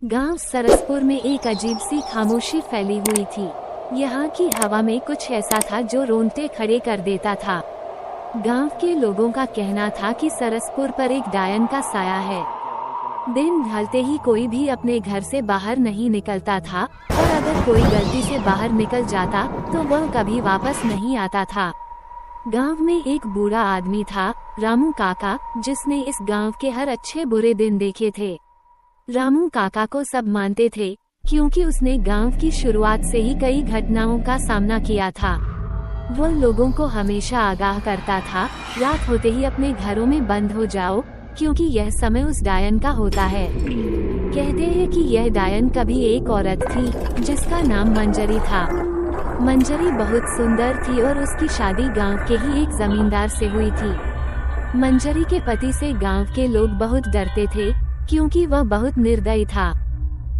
गांव सरसपुर में एक अजीब सी खामोशी फैली हुई थी। यहाँ की हवा में कुछ ऐसा था जो रोंगटे खड़े कर देता था। गांव के लोगों का कहना था कि सरसपुर पर एक डायन का साया है। दिन ढलते ही कोई भी अपने घर से बाहर नहीं निकलता था और अगर कोई गलती से बाहर निकल जाता तो वह कभी वापस नहीं आता था। गांव में एक बूढ़ा आदमी था, रामू काका, जिसने इस गांव के हर अच्छे बुरे दिन देखे थे। रामू काका को सब मानते थे क्योंकि उसने गांव की शुरुआत से ही कई घटनाओं का सामना किया था। वो लोगों को हमेशा आगाह करता था, रात होते ही अपने घरों में बंद हो जाओ क्योंकि यह समय उस डायन का होता है। कहते हैं कि यह डायन कभी एक औरत थी जिसका नाम मंजरी था। मंजरी बहुत सुंदर थी और उसकी शादी गांव के ही एक जमींदार से हुई थी। मंजरी के पति से गांव के लोग बहुत डरते थे क्योंकि वह बहुत निर्दयी था।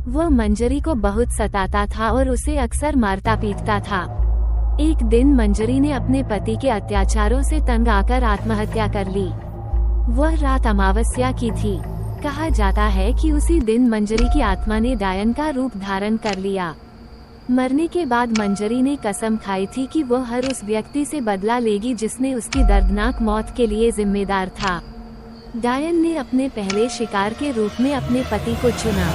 वह मंजरी को बहुत सताता था और उसे अक्सर मारता पीटता था। एक दिन मंजरी ने अपने पति के अत्याचारों से तंग आकर आत्महत्या कर ली। वह रात अमावस्या की थी। कहा जाता है कि उसी दिन मंजरी की आत्मा ने डायन का रूप धारण कर लिया। मरने के बाद मंजरी ने कसम खाई थी कि वह हर उस व्यक्ति से बदला लेगी जिसने उसकी दर्दनाक मौत के लिए जिम्मेदार था। डायन ने अपने पहले शिकार के रूप में अपने पति को चुना।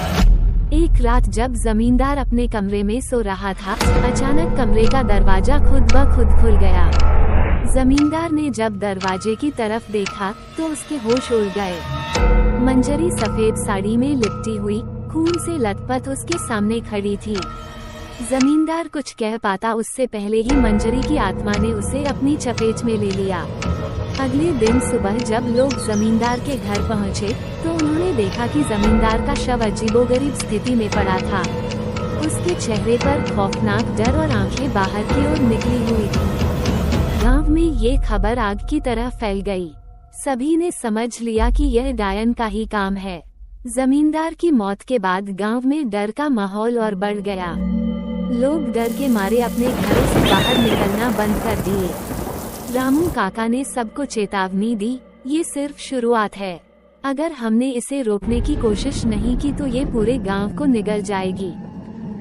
एक रात जब जमींदार अपने कमरे में सो रहा था, अचानक कमरे का दरवाजा खुद ब खुद खुल गया। जमींदार ने जब दरवाजे की तरफ देखा तो उसके होश उड़ गए। मंजरी सफेद साड़ी में लिपटी हुई, खून से लथपथ उसके सामने खड़ी थी। जमींदार कुछ कह पाता उससे पहले ही मंजरी की आत्मा ने उसे अपनी चपेट में ले लिया। अगले दिन सुबह जब लोग जमींदार के घर पहुंचे तो उन्होंने देखा कि जमींदार का शव अजीबोगरीब स्थिति में पड़ा था। उसके चेहरे पर खौफनाक डर और आंखें बाहर की ओर निकली हुई थी। गांव में ये खबर आग की तरह फैल गई। सभी ने समझ लिया कि यह डायन का ही काम है। जमींदार की मौत के बाद गांव में डर का माहौल और बढ़ गया। लोग डर के मारे अपने घरों से बाहर निकलना बंद कर दिए। रामू काका ने सबको चेतावनी दी, ये सिर्फ शुरुआत है। अगर हमने इसे रोकने की कोशिश नहीं की तो ये पूरे गांव को निगल जाएगी।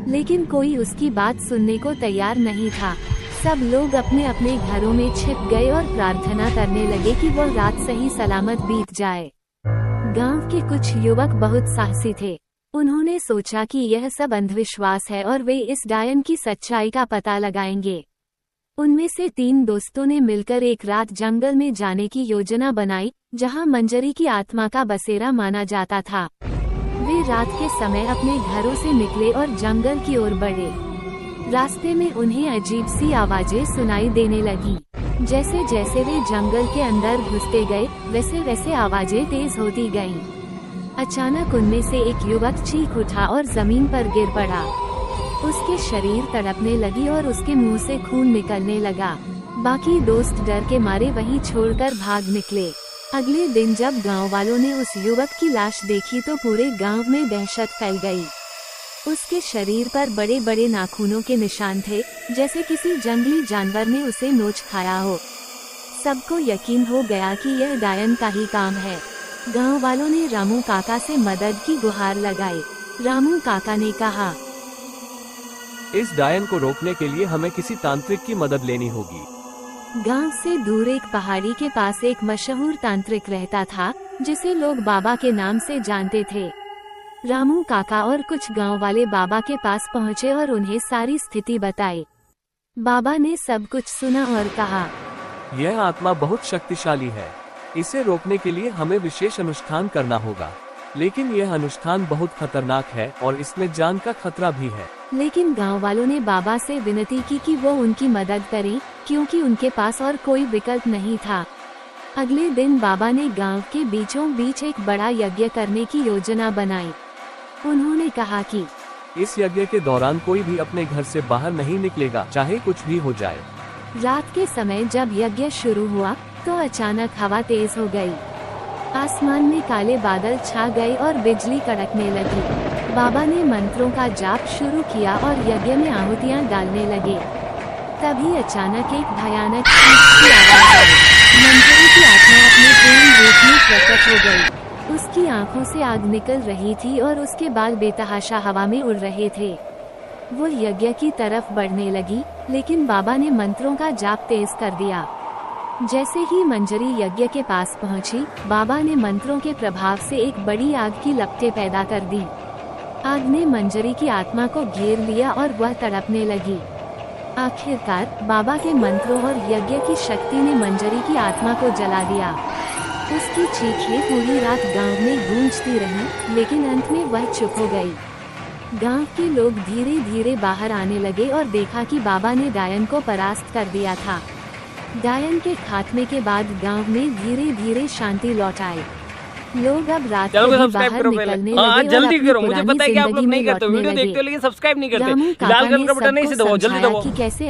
लेकिन कोई उसकी बात सुनने को तैयार नहीं था। सब लोग अपने अपने घरों में छिप गए और प्रार्थना करने लगे कि वो रात सही सलामत बीत जाए। गांव के कुछ युवक बहुत साहसी थे। उन्होंने सोचा कि यह सब अंधविश्वास है और वे इस डायन की सच्चाई का पता लगाएंगे। उनमें से 3 दोस्तों ने मिलकर एक रात जंगल में जाने की योजना बनाई, जहां मंजरी की आत्मा का बसेरा माना जाता था। वे रात के समय अपने घरों से निकले और जंगल की ओर बढ़े। रास्ते में उन्हें अजीब सी आवाजें सुनाई देने लगी। जैसे जैसे वे जंगल के अंदर घुसते गए, वैसे वैसे आवाजें तेज होती गईं। अचानक उनमें से एक युवक चीख उठा और जमीन पर गिर पड़ा। उसके शरीर तड़पने लगी और उसके मुंह से खून निकलने लगा। बाकी दोस्त डर के मारे वहीं छोड़कर भाग निकले। अगले दिन जब गांव वालों ने उस युवक की लाश देखी तो पूरे गांव में दहशत फैल गई। उसके शरीर पर बड़े बड़े नाखूनों के निशान थे, जैसे किसी जंगली जानवर ने उसे नोच खाया हो। सबको यकीन हो गया कि यह डायन का ही काम है। गांव वालों ने रामू काका से मदद की गुहार लगाई। रामू काका ने कहा, इस डायन को रोकने के लिए हमें किसी तांत्रिक की मदद लेनी होगी। गांव से दूर एक पहाड़ी के पास एक मशहूर तांत्रिक रहता था, जिसे लोग बाबा के नाम से जानते थे। रामू काका और कुछ गांव वाले बाबा के पास पहुंचे और उन्हें सारी स्थिति बताई। बाबा ने सब कुछ सुना और कहा, यह आत्मा बहुत शक्तिशाली है। इसे रोकने के लिए हमें विशेष अनुष्ठान करना होगा, लेकिन यह अनुष्ठान बहुत खतरनाक है और इसमें जान का खतरा भी है। लेकिन गांव वालों ने बाबा से विनती की कि वो उनकी मदद करें, क्योंकि उनके पास और कोई विकल्प नहीं था। अगले दिन बाबा ने गांव के बीचों बीच एक बड़ा यज्ञ करने की योजना बनाई। उन्होंने कहा कि इस यज्ञ के दौरान कोई भी अपने घर से बाहर नहीं निकलेगा, चाहे कुछ भी हो जाए। रात के समय जब यज्ञ शुरू हुआ तो अचानक हवा तेज हो गई। आसमान में काले बादल छा गए और बिजली कड़कने लगी। बाबा ने मंत्रों का जाप शुरू किया और यज्ञ में आहुतियां डालने लगे। तभी अचानक एक भयानक चीख की आवाज आई। मंजरी की आत्मा अपने पूर्ण रूप में प्रकट हो गई। उसकी आंखों से आग निकल रही थी और उसके बाल बेतहाशा हवा में उड़ रहे थे। वो यज्ञ की तरफ बढ़ने लगी, लेकिन बाबा ने मंत्रों का जाप तेज कर दिया। जैसे ही मंजरी यज्ञ के पास पहुंची, बाबा ने मंत्रों के प्रभाव से एक बड़ी आग की लपटें पैदा कर दी। आग ने मंजरी की आत्मा को घेर लिया और वह तड़पने लगी। आखिरकार बाबा के मंत्रों और यज्ञ की शक्ति ने मंजरी की आत्मा को जला दिया। उसकी चीखें पूरी रात गांव में गूंजती रहीं, लेकिन अंत में वह चुप हो गई। गांव के लोग धीरे धीरे बाहर आने लगे और देखा कि बाबा ने डायन को परास्त कर दिया था। डायन के खात्मे के बाद गांव में धीरे धीरे शांति लौट आई। लोग अब रात को भी बाहर निकलने लगे और जल्दी अपनी करो, मुझे पता है कि आप लोग जिंदगी में नहीं करते, लौटने वीडियो लगे। देखते हो लेकिन सब्सक्राइब नहीं करते। रामू लाल काका कलर ने का बटन नहीं से सबको दबाओ, जल्दी समझाया दबाओ। कि कैसे